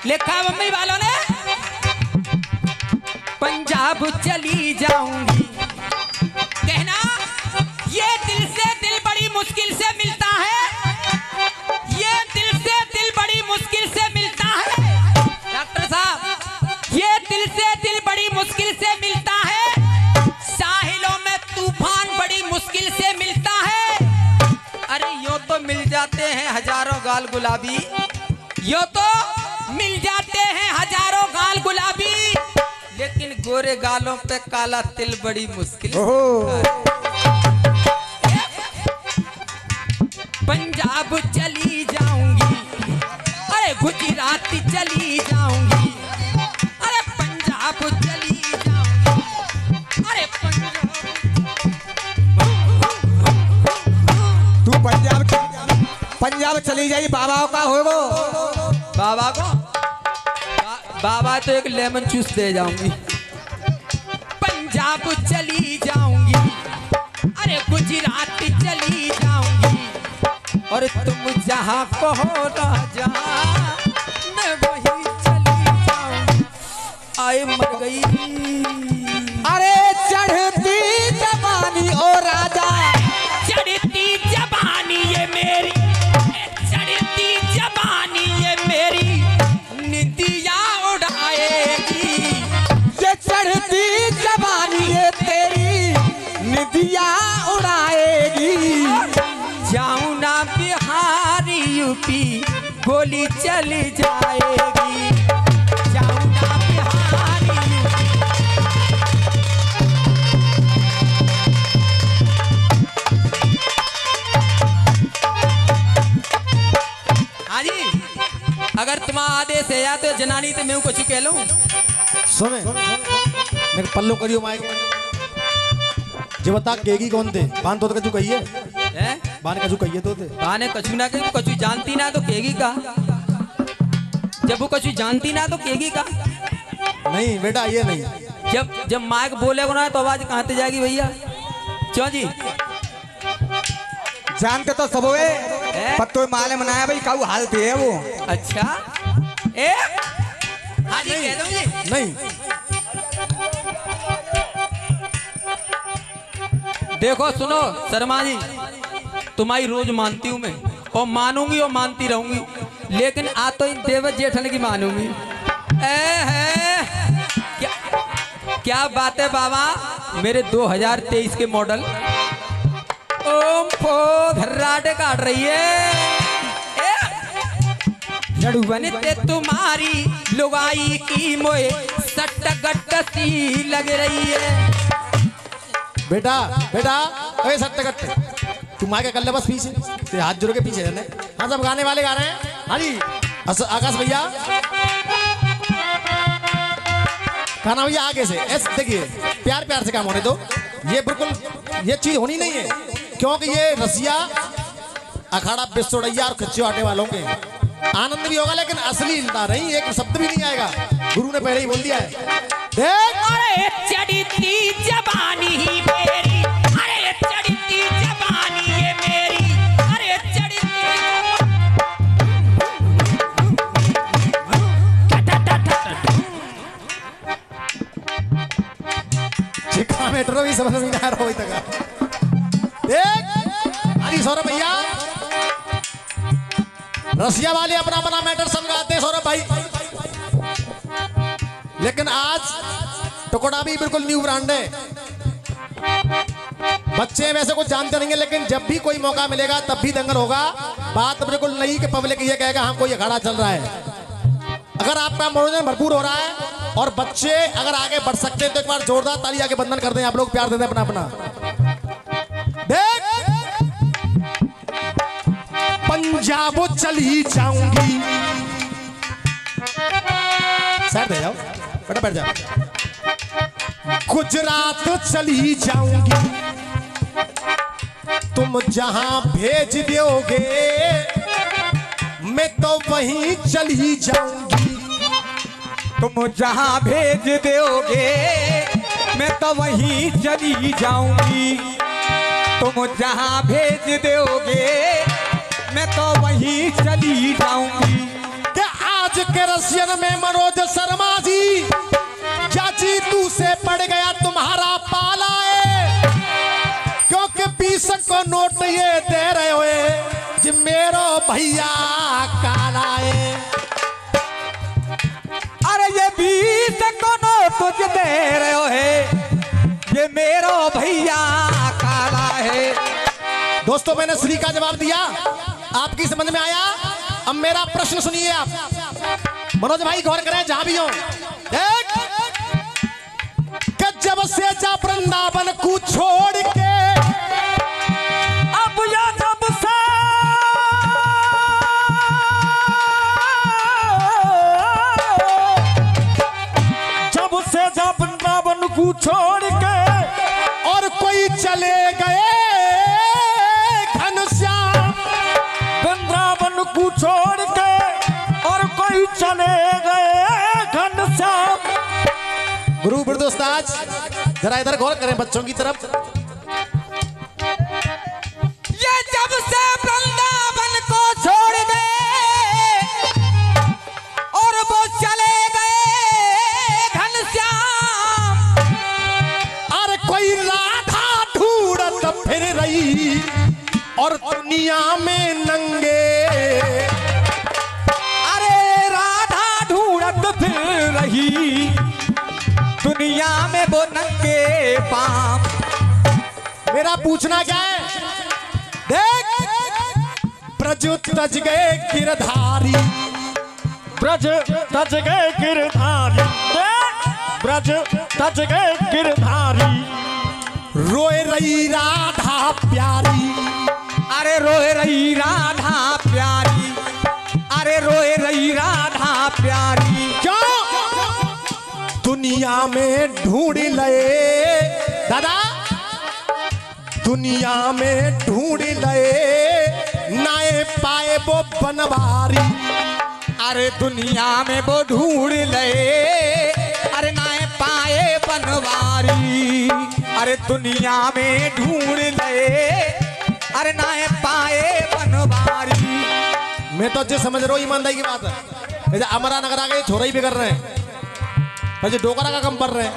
लिखा मम्मी वालों ने, पंजाब चली जाऊंगी। कहना ये दिल से दिल बड़ी मुश्किल से मिलता है, ये दिल से दिल बड़ी मुश्किल से मिलता है। डॉक्टर साहब, ये दिल से दिल बड़ी मुश्किल से मिलता है, साहिलों में तूफान बड़ी मुश्किल से मिलता है। अरे यो तो मिल जाते हैं हजारों गाल गुलाबी, यो तो मिल जाते हैं हजारों गाल गुलाबी, लेकिन गोरे गालों पे काला तिल बड़ी मुश्किल। पंजाब चली जाऊंगी, अरे गुजरात चली जाऊंगी, अरे पंजाब चली जाऊंगी, अरे तू पंजाब चली जाई, बाबा का होगो। बाबा को बाबा तो एक लेमन जूस दे जाऊंगी। पंजाब चली जाऊंगी, अरे गुजरात चली जाऊंगी, और तुम जहाँ कहो राजा मैं वही चली जाऊंगी। आए मर गई, अरे चढ़ती जवानी ओ राजा, चढ़ती जवानी ये मेरी, चढ़ती जवानी ये मेरी निदिया उड़ाएगी। ये चढ़ती जवानी ये तेरी निदिया उड़ाएगी। जाऊं ना बिहार यूपी गोली चल जाएगी, जाऊं ना बिहार यूपी। हाँ जी, अगर तुम्हारा आदेश है या तो जनानी तो मैं कुछ कह लूं। सुने मेरे पल्लो करियो माइक जो बता केगी कौन थे बान तो कछु कहिए हैं? बान कछु कहिए तो थे बाने कछु ना कही, कछु जानती ना तो केगी का, जब वो कछु जानती ना तो केगी का। नहीं बेटा ये नहीं, जब माइक बोलेगा ना तो आवाज कहाँ से जाएगी भैया? क्यों जी? जानते तो सब हुए, पर तो माले मनाया भाई काऊ हाल थे वो। अच्छा ए हाँ जी कह दूं जी। नहीं देखो सुनो शर्मा जी, तुम्हारी रोज मानती हूँ मैं, और मानूंगी और मानती रहूंगी, लेकिन आज तो इन देव जेठन की मानूंगी। क्या क्या बात है बाबा, मेरे 2023 के मॉडल ओम फो घर्राटे काट रही है। जड़ुबन ते तुम्हारी लुगाई की मोए सट्ट गट्ट सी लग रही है। बेटा बेटा अरे सट्टे कट्टे तुम आगे कर ले बस पीछे ते हाथ जोड़ के पीछे रहने। हाँ सब गाने वाले गा रहे हैं। हाँ जी आकाश भैया खाना भैया आगे से ऐसे देखिए प्यार प्यार से काम होने दो। ये बिल्कुल ये चीज होनी नहीं है, क्योंकि ये रसिया अखाड़ा बिस्सोड़ैया और कच्चे आटे वालों के आनंद भी होगा, लेकिन असली इल्दा नहीं, एक शब्द भी नहीं आएगा। गुरु ने पहले ही बोल दिया है। देख अरे चढ़ती जवानी ही मेरी, अरे चढ़ती जवानी ये मेरी, अरे चढ़ती चिका मेट्रो भी समझ में नहीं आ रहा अभी तक। देख अरे सौरभ भैया रसिया वाले अपना अपना मैटर समझाते हैं सौरभ भाई, लेकिन आज टुकड़ा भी बिल्कुल न्यू ब्रांड है। बच्चे वैसे कुछ जानते नहीं है, लेकिन जब भी कोई मौका मिलेगा तब भी दंगल होगा। बात बिल्कुल नहीं कि पब्लिक ये कहेगा हाँ कोई अखाड़ा चल रहा है। अगर आपका मनोरंजन भरपूर हो रहा है और बच्चे अगर आगे बढ़ सकते हैं तो एक बार जोरदार ताली आगे बंधन कर दें। आप लोग प्यार देते अपना अपना। देख पंजाब चली जाऊंगी, साइड दे जाओ बेटा बैठ जाओ। गुजरात चली जाऊंगी, तुम जहां भेज दोगे मैं तो वहीं चली जाऊंगी। तुम जहाँ भेज दोगे मैं तो वहीं चली जाऊंगी। तुम जहाँ भेज दोगे मैं तो वहीं चली जाऊंगी। कि आज आज के रसियन में मनोज शर्मा जी, चाची तू से पड़ गया तुम्हारा पाला है, क्योंकि 20 को नोट ये दे रहे हुए जी मेरो भैया काला है। अरे ये 20 को नोट तुझे दे रहे हो है, ये मेरो भैया काला है। दोस्तों मैंने श्री का जवाब दिया, आपकी समझ में आया? अब मेरा प्रश्न सुनिए आप, मनोज भाई गौर करें जहां भी हो। देख कि जब से जा वृंदावन को छोड़ के, अब या जब से जा वृंदावन को छोड़ के और कोई चले गए घनश्याम, वृंदावन को छोड़ के और कोई चले गए घनश्याम। गुरु बिरदोस्ताज जरा इधर गौर करें बच्चों की तरफ। ये जब से वृंदावन को छोड़ गए और वो चले गए घनश्याम, और कोई राधा ढूंढत फिर रही और दुनिया में नंगे, अरे राधा ढूंढत फिर रही दुनिया में वो नंगे पाम। मेरा पूछना क्या है? देख ब्रज तज गए गिरधारी, ब्रज तज गए गिरधारी, ब्रज तज गए गिरधारी, रोए रही राधा प्यारी, अरे रोए रही राधा प्यारी, अरे रोए रही राधा प्यारी। क्यों? दुनिया में ढूंढ लए दादा, दुनिया में ढूंढ लए नाए पाए वो बनवारी, अरे दुनिया में वो ढूंढ ले, अरे ना पाए बनवारी, अरे दुनिया में ढूंढ ले, अरे ना पाए बनवारी। मैं तो अच्छे समझ रहा हूँ, ईमानदारी की बात है। अमरा नगर आ गए छोरा ही बिगड़ रहे हैं, मुझे डोकरा का कम पड़ रहे हैं।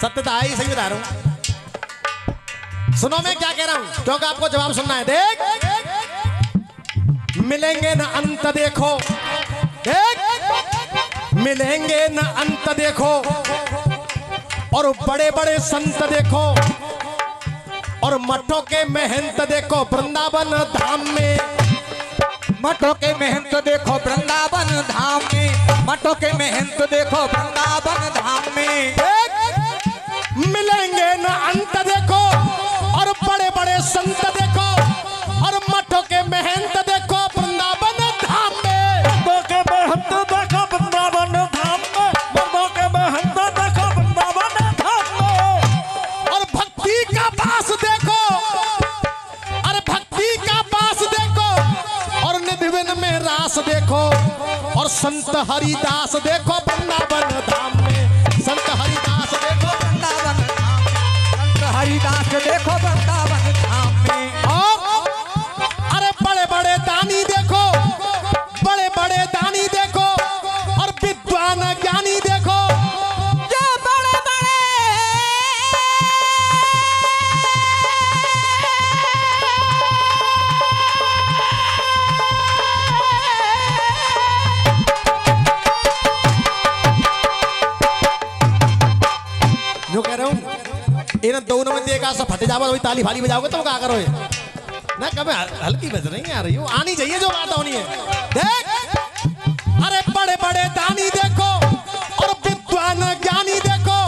सत्य तो है ही, सही बता रहा हूँ। सुनो मैं क्या कह रहा हूँ, क्योंकि आपको जवाब सुनना है। देख मिलेंगे न अंत देखो, देख मिलेंगे न अंत देखो, और बड़े बड़े संत देखो, और मठों के महंत देखो वृंदावन धाम में, मठों के महंत देखो वृंदावन धाम में, मठों के महंत देखो वृंदावन धाम में। मिलेंगे न अंत देखो, और बड़े बड़े संत देखो, और मठों के महंत देखो वृंदावन धाम में, मठों के महंत देखो वृंदावन धाम में, मठों के महंत देखो वृंदावन धाम में। और भक्ति का पास देखो, अरे भक्ति का पास देखो, और निधिवन में रास देखो, और संत हरिदास देखो वृंदावन धाम में, संत हरिदास देखो वृंदावन धाम में, संत हरिदास देखो वृंदावन धाम में। और अरे बड़े बड़े दानी देखो, बड़े बड़े दानी देखो, और विद्वान ज्ञानी देखो, ये बड़े बड़े जो कह रहा हूँ इन दोनों में देखा सब फटे जाओ, ताली फाली बजाओगे तो क्या करोगे ना? कब हल्की बज नहीं आ रही हो, आनी चाहिए जो बात होनी है। देख अरे बड़े बड़े दानी देखो, और विद्वान ज्ञानी देखो,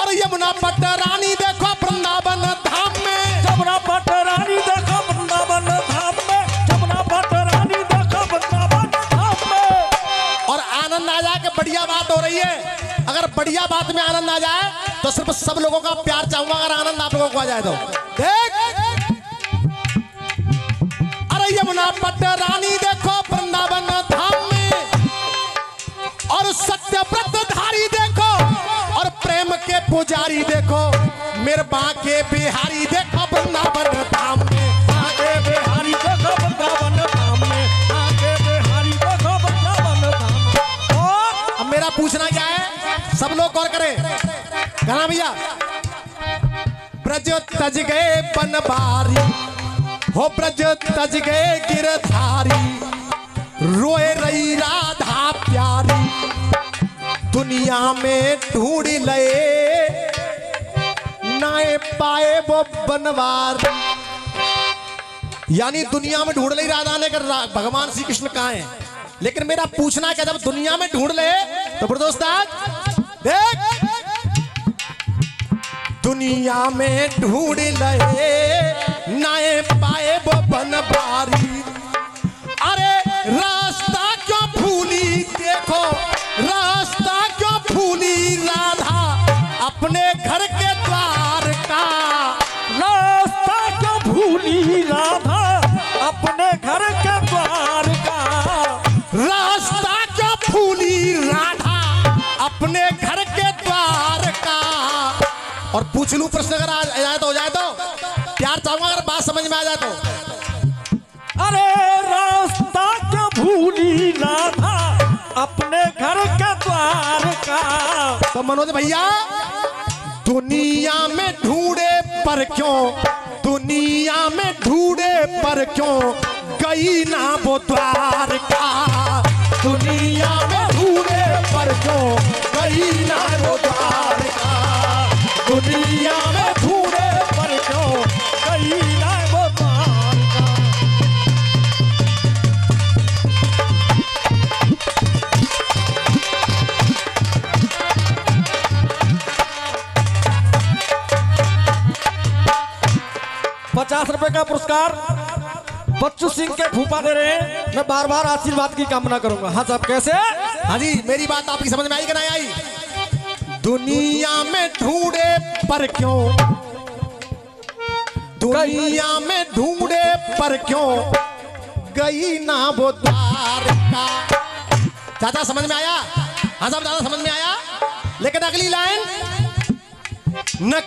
और यमुना पट रानी देखो वृंदावन धाम में, जमुना पट रानी देखो वृंदावन धाम में, जमुना पट रानी देखो वृंदावन धाम में। और आनंद आ जाए कि बढ़िया बात हो रही है। अगर बढ़िया बात में आनंद आ जाए तो सिर्फ सब लोगों का प्यार चाहूंगा, अगर आनंद आप लोगों को आ जाए तो। देख अरे यमुना पट रानी देखो वृंदावन धाम में, और सत्यव्रत धारी देखो, और प्रेम के पुजारी देखो, मेरे बांके बिहारी देखो वृंदावन धाम में, आगे बिहारी देखो वृंदावन धाम में, आगे बिहारी देखो वृंदावन पूछना क्या है, सब लोग गौर करें। कहना भैया, ब्रज तज गए बनबारी, हो ब्रज तज गए गिरधारी, रोए रही राधा प्यारी, दुनिया में ढूंढ लए नाए पाए वो बनवार। यानी दुनिया में ढूंढ ले राधा ने, कर भगवान श्री कृष्ण कहाँ हैं। लेकिन मेरा पूछना है कि जब दुनिया में ढूंढ ले तो फिर दोस्त देख, दुनिया में ढूंढ ले नाए पाए वो बनवारी, अरे रास्ता क्यों भूली, देखो रास्ता क्यों भूली राधा अपने घर के द्वार का, रास्ता क्यों भूली राधा अपने घर के द्वार का, रास्ता क्यों भूली राधा अपने घर के द्वार का। और पूछ लूं प्रश्न, अगर आ जाए तो हो जाए तो प्यार चाहूंगा, अगर बात समझ में आ जाए तो। अरे रास्ता क्यों भूली राधा अपने घर के द्वार का। तो मनोज भैया, दुनिया में ढूंढे पर क्यों, दुनिया में ढूंढे पर क्यों गई ना वो द्वार का, दुनिया में ढूंढे पर क्यों गई ना वो द्वार का, दुनिया में ढूंढे पर क्यों गई ना वो द्वार का। 50 रुपए का पुरस्कार बच्चू सिंह के फूफा दे रहे हैं। मैं बार बार आशीर्वाद की कामना करूंगा। हाँ साहब, कैसे? हाँ जी, मेरी बात आपकी समझ में आई कि नहीं आई? दुनिया में ढूंढे पर क्यों, दुनिया में ढूंढे पर क्यों गई ना वो द्वार का। चाचा समझ में आया? हाँ साहब, दादा समझ में आया। लेकिन अगली लाइन, न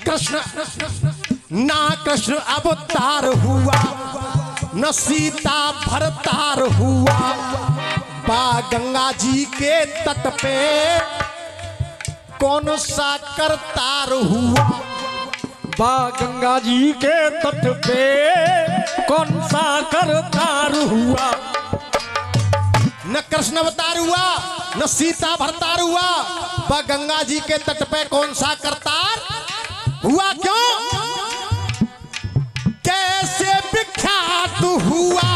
कृष्ण अवतार हुआ, न सीता भरतार हुआ, बा गंगा जी के तट पे कौन सा करतार हुआ, बा गंगा जी के तट पे कौन सा करतार हुआ। न कृष्ण अवतार हुआ, न सीता भरतार हुआ, बा गंगा जी के तट पे कौन सा करतार हुआ। क्यों? कैसे विख्यात हुआ,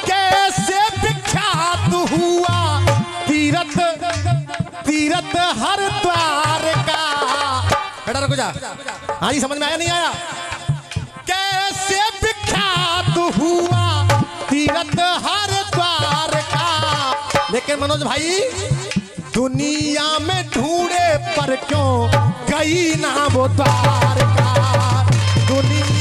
कैसे विख्यात हुआ तीरथ तीरथ हरिद्वार का। बेटा रुको जा। हाँ जी, समझ में आया नहीं आया? कैसे विख्यात हुआ तीरथ हरिद्वार का। लेकिन मनोज भाई, दुनिया में ढूंढे पर क्यों गई ना वो द्वार का, दुनिया